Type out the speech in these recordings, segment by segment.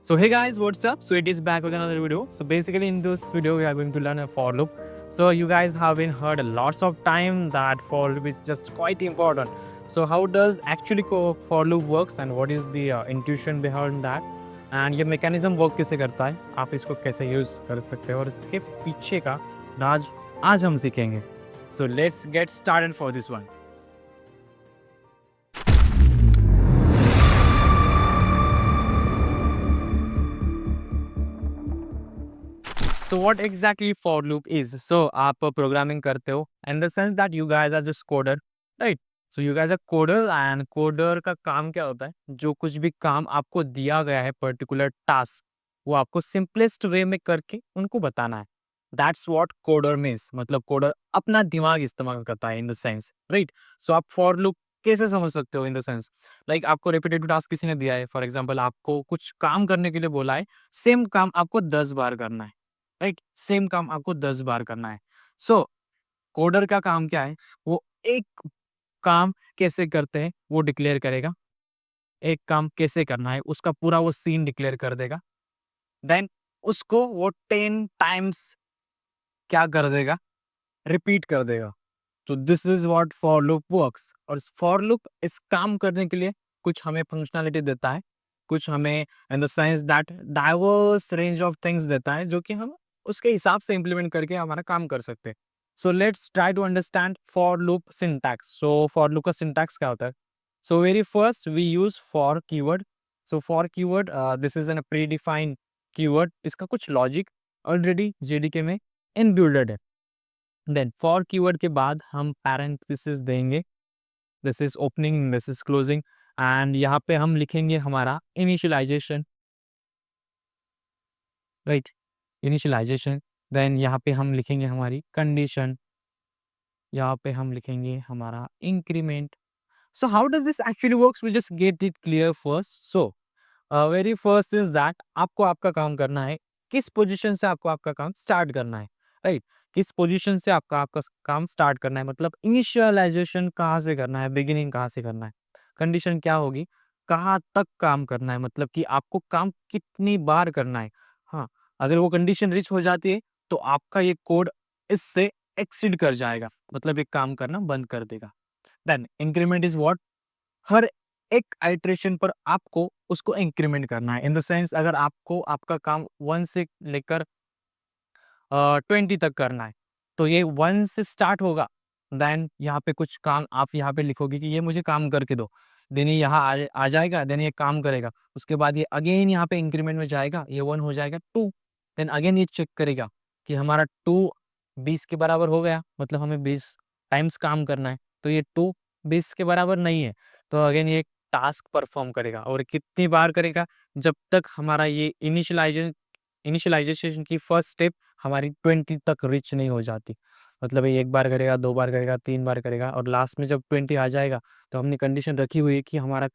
So hey guys, what's up? So it is back with another video. So basically in this video we are going to learn a for loop. So you guys have been heard a lots of time that for loop is just quite important. So how does actually for loop works and what is the intuition behind that? And ये mechanism work कैसे करता है, आप इसको कैसे use कर सकते हो और इसके पीछे का राज आज हम सीखेंगे. So let's get started for this one. So what exactly for loop is? So आप प्रोग्रामिंग करते हो in the sense that you guys are just coder, right? So you guys are coder and coder का काम क्या होता है? जो कुछ भी काम आपको दिया गया है पर्टिकुलर टास्क, वो आपको सिंपलेस्ट वे में करके उनको बताना है. That's what coder means. मतलब कोडर अपना दिमाग इस्तेमाल करता है इन द सेंस, राइट? सो आप फॉर लूप कैसे समझ सकते हो इन द सेंस, लाइक आपको रिपीटेटिव टास्क किसी ने दिया है, फॉर एग्जांपल आपको कुछ काम करने के लिए बोला है, सेम काम आपको 10 बार करना है, राइट? सेम काम आपको 10 बार करना है. सो कोडर का काम क्या है? वो एक काम कैसे करते हैं वो डिक्लेयर करेगा. एक काम कैसे करना है उसका पूरा वो सीन डिक्लेयर कर देगा. देन उसको वो 10 टाइम्स क्या कर देगा? रिपीट कर देगा. तो this is what for loop works. और फॉर लूप इस काम करने के लिए कुछ हमें फंक्शनैलिटी देता है, कुछ हमें इन the sense that diverse range of things देता है जो कि हम उसके हिसाब से इम्प्लीमेंट करके हमारा काम कर सकते हैं. So let's try to understand for loop syntax. So for loop का सिंटैक्स क्या होता है? So very first we use for keyword. So for keyword this is an predefined keyword. इसका कुछ लॉजिक ऑलरेडी जेडीके में इनबिल्डेड है. Then for keyword के बाद हम पैरेंथेसिस देंगे. This is opening, this is closing and यहाँ पे हम लिखेंगे हमारा इनिशियलाइजेशन, राइट? इनिशियलाइजेशन. देन यहाँ पे हम लिखेंगे हमारी कंडीशन, यहाँ पे हम लिखेंगे हमारा increment. So how does this actually works? We just get it clear first. So very first is that आपको आपका काम करना है, किस पोजीशन से आपको आपका काम स्टार्ट करना है, राइट? किस पोजीशन से आपका आपका काम स्टार्ट करना है, मतलब इनिशियलाइजेशन कहाँ से करना है, बिगिनिंग कहाँ से करना है. कंडीशन क्या होगी? कहाँ तक काम करना है, मतलब कि आपको काम कितनी बार करना है. हाँ, अगर वो कंडीशन रिच हो जाती है तो आपका ये कोड इससे एक्सीड कर जाएगा, मतलब ये काम करना बंद कर देगा. Then increment is what? हर एक आइटरेशन पर आपको उसको इंक्रीमेंट करना है. इन द सेंस अगर आपको आपका काम 1 से लेकर 20 तक करना है, तो ये 1 से स्टार्ट होगा. देन यहाँ पे कुछ काम आप यहाँ पे लिखोगे कि ये मुझे काम करके दो. देन ये यहाँ आ जाएगा, देन ये काम करेगा. उसके बाद ये अगेन यहाँ पे इंक्रीमेंट में जाएगा, ये 1 हो जाएगा 2. देन अगेन ये चेक करेगा कि हमारा 2 20 के बराबर हो गया, मतलब हमें 20 टाइम्स काम करना है. तो ये 2 20 के बराबर नहीं है, तो अगेन ये टास्क परफॉर्म करेगा. और कितनी बार करेगा? जब तक हमारा ये इनिशियलाइजेशन की फर्स्ट स्टेप हमारी 20 तक रीच नहीं हो जाती. मतलब ये 1 बार करेगा, 2 बार करेगा, 3 बार करेगा और लास्ट में जब 20 आ जाएगा, तो हमने कंडीशन रखी हुई है कि हमारा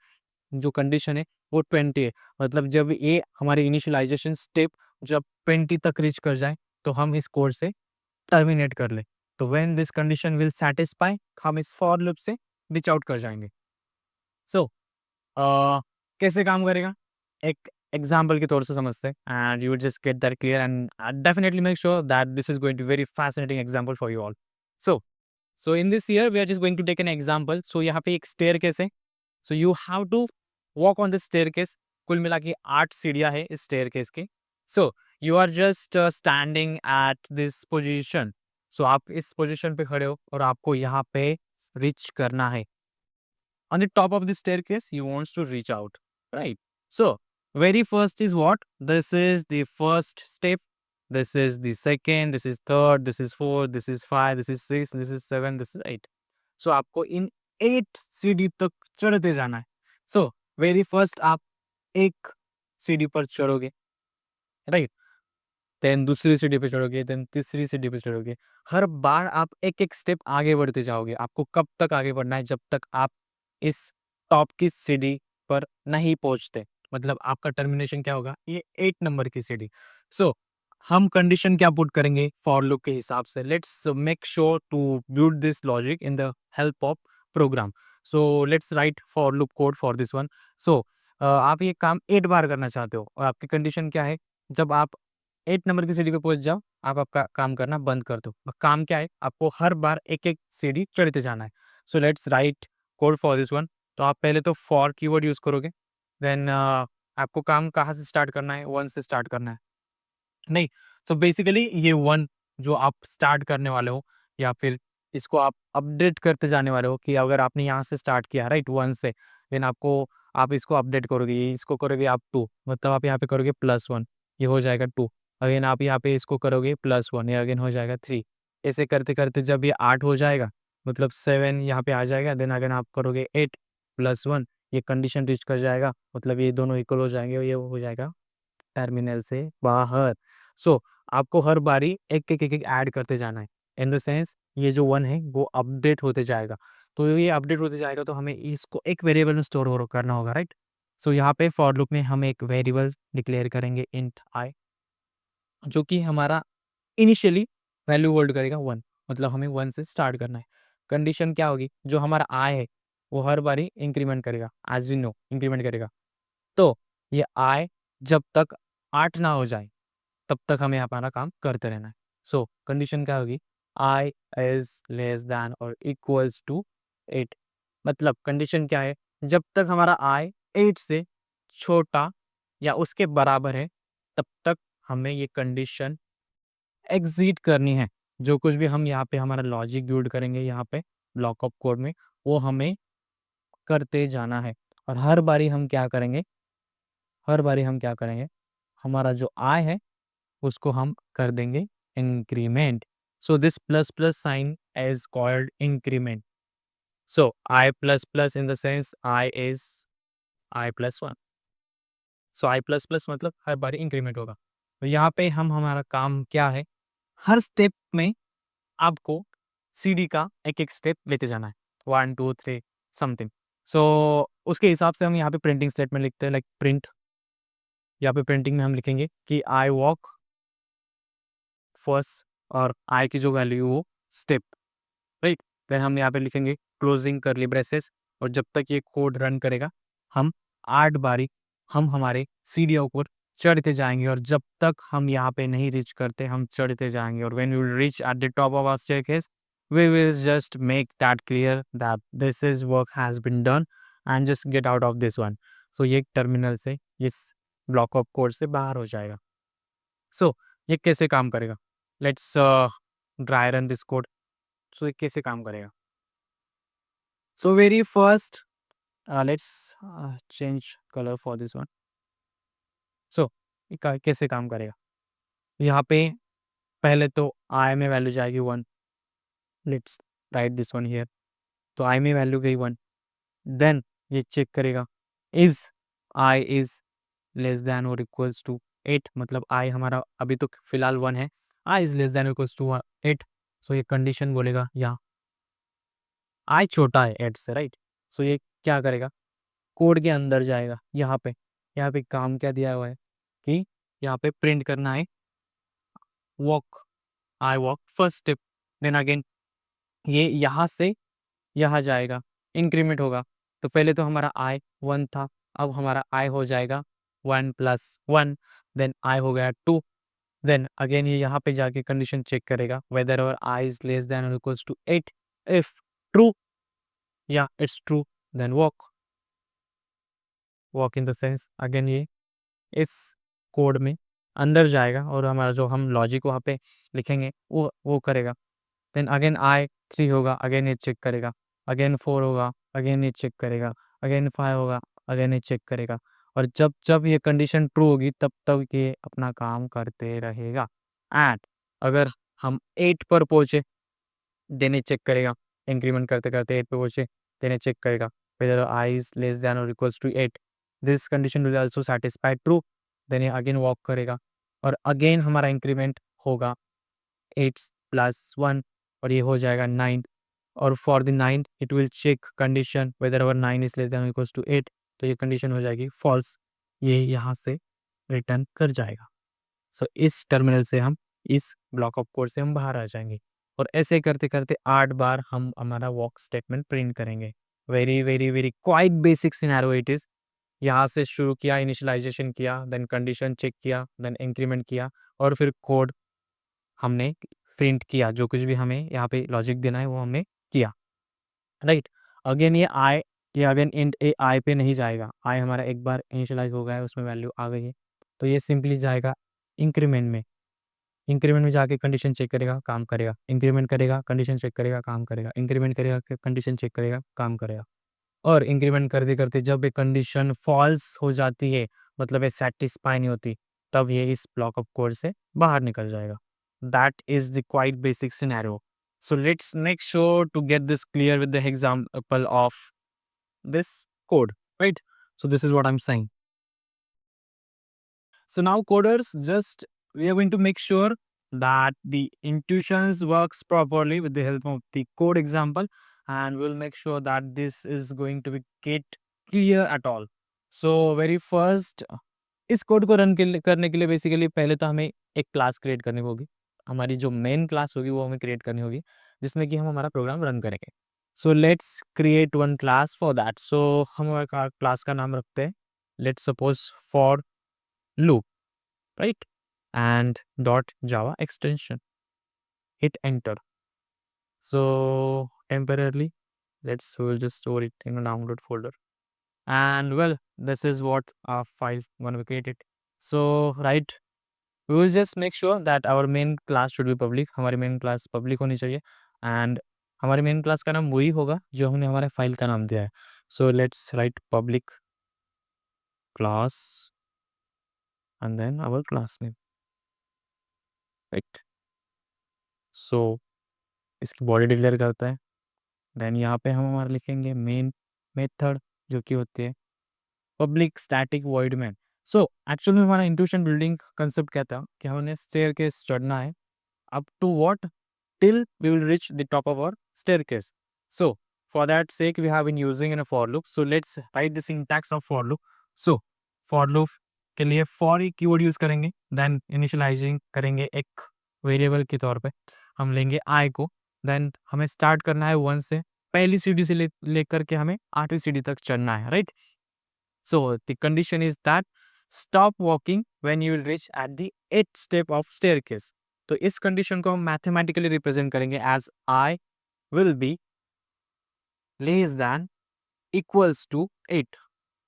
जो कंडीशन है वो 20 है. मतलब जब ये हमारी इनिशियलाइजेशन स्टेप जब 20 तक रीच कर जाए, तो हम इस कोड से टर्मिनेट कर लें. तो when this condition will satisfy, हम इस फॉर लूप से रीच आउट कर जाएंगे. सो कैसे काम करेगा? एक एग्जांपल के तौर से समझते हैं and you will just get that clear and definitely make sure that this is going to very fascinating example for you all. So so in this year we are just going to take an example. सो यहाँ पे एक staircase है. So you have to walk on this staircase. कुल मिला के 8 सीढ़ियाँ है इस स्टेयरकेस की. So you are just standing at this position. सो आप इस पोजीशन पे खड़े हो और आपको यहाँ पे रीच करना है. On the top of the staircase he wants to reach out, right? So very first is what? This is the first step, this is the second, this is third, this is fourth, this is five, this is six, this is seven, this is eight. So आपको इन 8 सीढ़ी तक चढ़ते जाना है. So very first आप एक सीढ़ी पर चढ़ोगे, राइट? देन दूसरी सीढ़ी पे चढ़ोगे, देन तीसरी सीढ़ी पे चढ़ोगे. हर बार आप एक एक स्टेप आगे बढ़ते जाओगे. आपको कब तक आगे बढ़ना है? जब तक आप इस टॉप की सीढ़ी पर नहीं पहुंचते. मतलब आपका टर्मिनेशन क्या होगा? ये 8 नंबर की सीढ़ी. सो हम कंडीशन क्या पुट करेंगे फॉर लूप के हिसाब से? Let's make sure to build this logic in the help of program. So let's write for loop code for this one. So आप ये काम 8 बार करना चाहते हो और आपकी कंडीशन क्या है, जब आप 8 नंबर की सीढ़ी पे पहुँच जाओ, आप आपका काम करना बंद कर दो। और काम क्या है, आपको हर बार एक-एक सीढ़ी चढ़ते जाना है। सो let's right code for this one. तो आप पहले तो फॉर कीवर्ड यूज़ करोगे, देन आपको काम कहाँ से स्टार्ट करना है, 1 से स्टार्ट करना है। नहीं, तो बेसिकली ये 1 जो आप स्टार्ट करने वाले हो या फिर इसको आप अपडेट करते जाने वाले हो कि अगर आपने यहाँ से स्टार्ट किया राइट 1 से, देन आप इसको अपडेट करोगे, इसको करोगे आप 2, मतलब आप यहाँ पे करोगे +1, ये हो जाएगा 2। अगेन आप यहाँ पे इसको करोगे +1, ये अगेन हो जाएगा 3। ऐसे करते-करते जब ये 8 हो जाएगा, मतलब 7 यहाँ पे आ जाएगा, देन अगेन आप करोगे 8 +1, ये कंडीशन रीच कर जाएगा, मतलब ये दोनों इक्वल हो जाएंगे और ये हो जाएगा टर्मिनल से बाहर। सो आपको हर बारी एक-एक ऐड करते जाना है। इन द सेंस ये जो 1 है वो अपडेट होते जाएगा। तो ये अपडेट होते जाएगा तो हमें इसको एक वेरिएबल में स्टोर हो करना होगा, राइट? सो यहाँ पे फॉर लूप में हम एक वेरिएबल डिक्लेयर करेंगे इंट आई, जो कि हमारा इनिशियली वैल्यू होल्ड करेगा 1, मतलब हमें 1 से स्टार्ट करना है। कंडीशन क्या होगी, जो हमारा आई है वो हर बारी इंक्रीमेंट करेगा, एज़ यू नो इंक्रीमेंट करेगा। तो ये आई जब तक 8 ना हो जाए तब तक हमें हमारा काम करते रहना है। सो कंडीशन क्या होगी, आई इज लेस दैन और इक्वल्स टू 8, मतलब कंडीशन क्या है, जब तक हमारा आई 8 से छोटा या उसके बराबर है तब तक हमें ये कंडीशन एग्जीट करनी है। जो कुछ भी हम यहाँ पे हमारा लॉजिक बिल्ड करेंगे यहाँ पे ब्लॉक ऑफ कोड में, वो हमें करते जाना है। और हर बारी हम क्या करेंगे, हमारा जो आय है उसको हम कर देंगे increment. So this plus plus sign is called increment. So I plus plus in the sense I is I+1। So I++ मतलब हर बार इंक्रीमेंट होगा। तो यहाँ पे हम हमारा काम क्या है, हर स्टेप में आपको सीडी का एक एक स्टेप लेते जाना है, 1 2 3 समथिंग। सो उसके हिसाब से हम यहाँ पे प्रिंटिंग स्टेटमेंट लिखते हैं, लाइक प्रिंट। यहाँ पे प्रिंटिंग में हम लिखेंगे कि आई वॉक फर्स्ट, और आई की जो वैल्यू वो स्टेप, राइट? फिर हम यहाँ पे लिखेंगे क्लोजिंग करली ब्रेसेस, और जब तक ये कोड रन करेगा हम 8 बारी हम हमारे सीढ़ियों पर चढ़ते जाएंगे, और जब तक हम यहाँ पे नहीं रीच करते हम चढ़ते जाएंगे। और when we reach at the top of our staircase, we will just make that clear that this is work has been done and just get out of this one. So ये terminal से इस block of code से बाहर हो जाएगा। सो ये कैसे काम करेगा, let's dry run this code. So ये कैसे काम करेगा, so very first let's change colour for this one. So कैसे काम करेगा, यहाँ पे पहले तो आई में वैल्यू जाएगी 1, let's write this one here. तो आई में वैल्यू गई 1, देन ये चेक करेगा is I is less than और इक्वल्स टू 8, मतलब आई हमारा अभी तो फिलहाल 1 है, I is less than equals to 8। So ये कंडीशन बोलेगा यहाँ आई छोटा है 8 से, राइट? सो ये क्या करेगा, कोड के अंदर जाएगा, यहाँ पे काम क्या दिया हुआ है कि यहाँ पे प्रिंट करना है walk, I walk first step. Then again ये यहाँ से यहाँ जाएगा, इंक्रीमेंट होगा। तो पहले तो हमारा आई 1 था, अब हमारा आई हो जाएगा 1 + 1, देन आई हो गया 2। देन अगेन ये यहाँ पे जाके कंडीशन चेक करेगा वेदर और आई इज लेस देन और इक्वल्स टू 8। इफ ट्रू, या it's true, then walk. Walk in the sense again ये इस कोड में अंदर जाएगा और हमारा जो हम लॉजिक वहाँ पे लिखेंगे वो करेगा। देन अगेन आई 3 होगा, अगेन ये चेक करेगा, अगेन 4 होगा, अगेन ये चेक करेगा, अगेन 5 होगा, अगेन ये चेक करेगा। और जब जब ये कंडीशन ट्रू होगी तब तक ये अपना काम करते रहेगा। एंड अगर हम 8 पर पहुँचे देन ये चेक करेगा, इंक्रीमेंट करते करते 8 पे पहुँचे, देन ये चेक करेगा whether I is less than or equals to 8, this condition will also satisfy true, then ये अगेन वॉक करेगा और अगेन हमारा इंक्रीमेंट होगा 8 + 1 और ये हो जाएगा 9। और for the 9 it will check condition whether our 9 is less than equals to 8, तो ये कंडीशन हो जाएगी फॉल्स, ये यहाँ से रिटर्न कर जाएगा। सो इस टर्मिनल से हम इस ब्लॉक ऑफ कोड से हम बाहर आ जाएंगे और ऐसे करते करते 8 बार हम हमारा वॉक स्टेटमेंट प्रिंट करेंगे। Very very very quite basic scenario it is. यहाँ से शुरू किया, इनिशियलाइजेशन किया, देन कंडीशन चेक किया, देन इंक्रीमेंट किया और फिर कोड हमने प्रिंट किया। जो कुछ भी हमें यहाँ पे लॉजिक देना है वो हमने किया, राइट। अगेन ये अगेन इंट ए आई पे नहीं जाएगा। आई हमारा एक बार इनिशियलाइज हो गया है, उसमें वैल्यू आ गई है, तो ये सिंपली जाएगा इंक्रीमेंट में। इंक्रीमेंट में जाके कंडीशन चेक करेगा, काम करेगा, इंक्रीमेंट करेगा, कंडीशन चेक करेगा, काम करेगा, इंक्रीमेंट करेगा, कंडीशन चेक करेगा, काम करेगा। और इंक्रीमेंट करते करते जब एक कंडीशन फॉल्स हो जाती है, मतलब ये सेटिस्फाई नहीं होती, तब ये इस ब्लॉक ऑफ कोड से बाहर निकल जाएगा। That is the quite basic scenario. So let's make sure to get this clear with the example of this code, right? So this is what I'm saying. So now coders, just we are going to make sure that the intuitions works properly with the help of the code example, and we'll make sure that this is going to be get clear at all. So very first, इस code को run करने के लिए basically पहले तो हमें एक class create करनी होगी। हमारी जो मेन क्लास होगी वो हमें क्रिएट करनी होगी, जिसमें कि हम हमारा प्रोग्राम रन करेंगे। So let's create one class for that. So हम हमारे क्लास का नाम रखते हैं, let's suppose for loop, right? And .java extension. Hit enter. So temporarily, we'll just store it in a download folder. And well, this is what our file when we create it. So right, we will just make sure that our main class should be public. हमारी main class public होनी चाहिए, and हमारी main class का नाम वही होगा जो हमने हमारे फाइल का नाम दिया है. So let's write public class and then our class name, right? So इसकी बॉडी डिक्लेयर करता है, देन यहाँ पे हम हमारा लिखेंगे मेन मेथड जो कि होती है public static void main. So actual में हमारा इंट्यूशन बिल्डिंग कंसेप्ट क्या था कि हमने स्टेयरकेस चढ़ना है, up to what, till we will reach the top of our staircase. So for that sake we have been using in a for loop. So let's write the syntax of for loop. So for loop के लिए for he keyword use करेंगे, then initialising करेंगे एक variable के तौर पे हम लेंगे i को, देन हमें स्टार्ट करना है 1 से, पहली सीढ़ी से लेकर के हमें 8वीं सीढ़ी तक चढ़ना है, right. So the condition is that stop walking when you will reach at the 8th step of staircase. तो इस कंडीशन को हम मैथमेटिकली रिप्रेजेंट करेंगे as I will be less than equals to 8।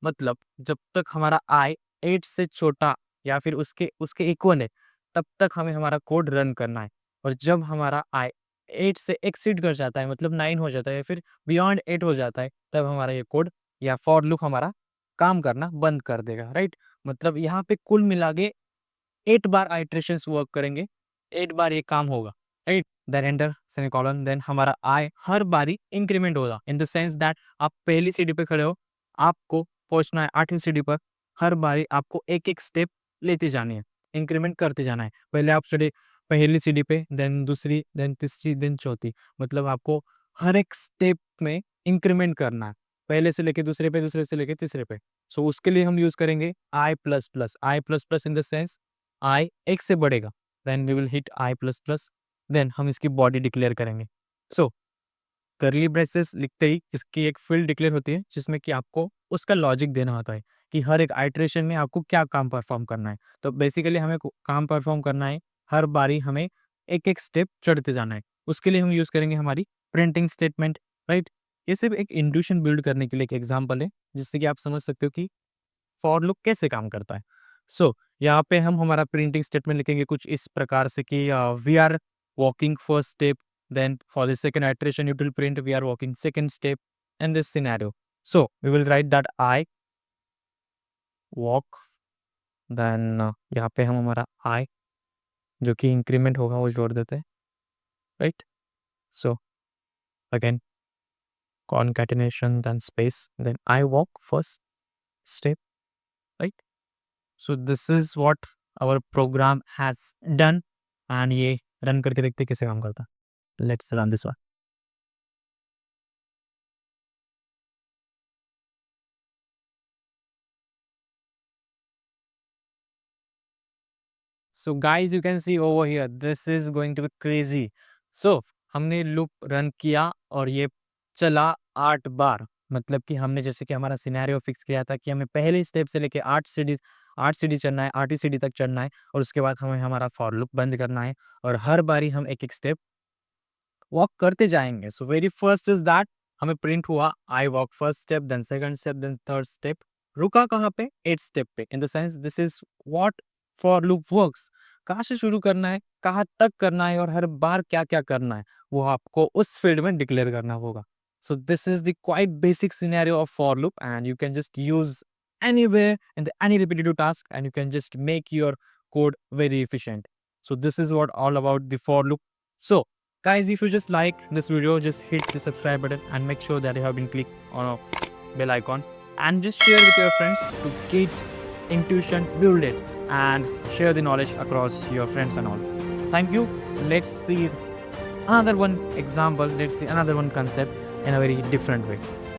मतलब जब तक हमारा आई 8 से छोटा या फिर उसके उसके इक्वल है, तब तक हमें हमारा कोड रन करना है। और जब हमारा आई 8 से एक्सीड कर जाता है, मतलब 9 हो जाता है या फिर बियॉन्ड 8 हो जाता है, तब हमारा ये कोड या फॉर लूप हमारा काम करना बंद कर देगा, राइट। मतलब यहाँ पे कुल मिला के 8 बार आइट्रेशंस वर्क करेंगे, 8 बार ये काम होगा, right. Then enter semicolon, then हमारा आई हर बारी इंक्रीमेंट होगा इन द सेंस दैट आप पहली सीढ़ी पे खड़े हो, आपको पहुंचना है 8वीं सीढ़ी पर, हर बारी आपको एक एक स्टेप लेते जानी है, इंक्रीमेंट करते जाना है। पहले आप चढ़े पहली सीढ़ी पे, देन दूसरी, देन तीसरी, देन चौथी, मतलब आपको हर एक स्टेप में इंक्रीमेंट करना है, पहले से लेके दूसरे पे, दूसरे से लेके तीसरे पे। सो उसके लिए हम यूज करेंगे I plus plus, I plus plus in the sense I एक से बढ़ेगा, then we will hit I plus plus, then हम इसकी बॉडी डिक्लेयर करेंगे। सो करली ब्रेसेस लिखते ही इसकी एक फील्ड डिक्लेयर होती है जिसमें कि आपको उसका लॉजिक देना होता है कि हर एक आइट्रेशन में आपको क्या काम परफॉर्म करना है। तो बेसिकली हमें काम परफॉर्म करना है, हर बारी हमें एक एक स्टेप चढ़ते जाना है। उसके लिए हम यूज करेंगे हमारी प्रिंटिंग स्टेटमेंट, राइट। ये सिर्फ एक इंट्यूशन बिल्ड करने के लिए एक एग्जाम्पल है, जिससे कि आप समझ सकते हो कि फॉर लूप कैसे काम करता है। सो यहाँ पे हम हमारा प्रिंटिंग स्टेटमेंट लिखेंगे कुछ इस प्रकार से कि we are walking first step, then for the second iteration it will print we are walking second step in this scenario. So we will write that I walk, then यहाँ पे हम हमारा I जो कि इंक्रीमेंट होगा वो जोड़ देते हैं, right. So again concatenation then space, then I walk first step, right? So this is what our program has done, and ये रन करके देखते हैं कैसे काम करता है। Let's run this one. So guys, you can see over here, this is going to be crazy. So हमने loop run किया और ये चला 8 बार, मतलब कि हमने जैसे कि हमारा सिनेरियो फिक्स किया था कि हमें पहले स्टेप से लेके 8 सीढ़ी चढ़ना है, 8वीं सीढ़ी तक चढ़ना है और उसके बाद हमें हमारा फॉर लूप बंद करना है और हर बारी हम एक-एक स्टेप वॉक करते जाएँगे। So very first is that हमें प्रिंट हुआ I walk first step, then second step, then third step. रुका कहाँ पे? 8th स्टेप पे। In the sense this is what for loop works. कहाँ से शुरू करना है, कहाँ तक करना है और हर बार क्या-क्या करना है, वो आपको उस फील्ड में डिक्लेयर करना होगा। So this is the quite basic scenario of for loop and you can just use anywhere in any repetitive task and you can just make your code very efficient. So this is what all about the for loop. So guys, if you just like this video, just hit the subscribe button and make sure that you have been clicked on a bell icon and just share with your friends to get intuition build it and share the knowledge across your friends and all. Thank you. Let's see another one example, let's see another one concept in a very different way.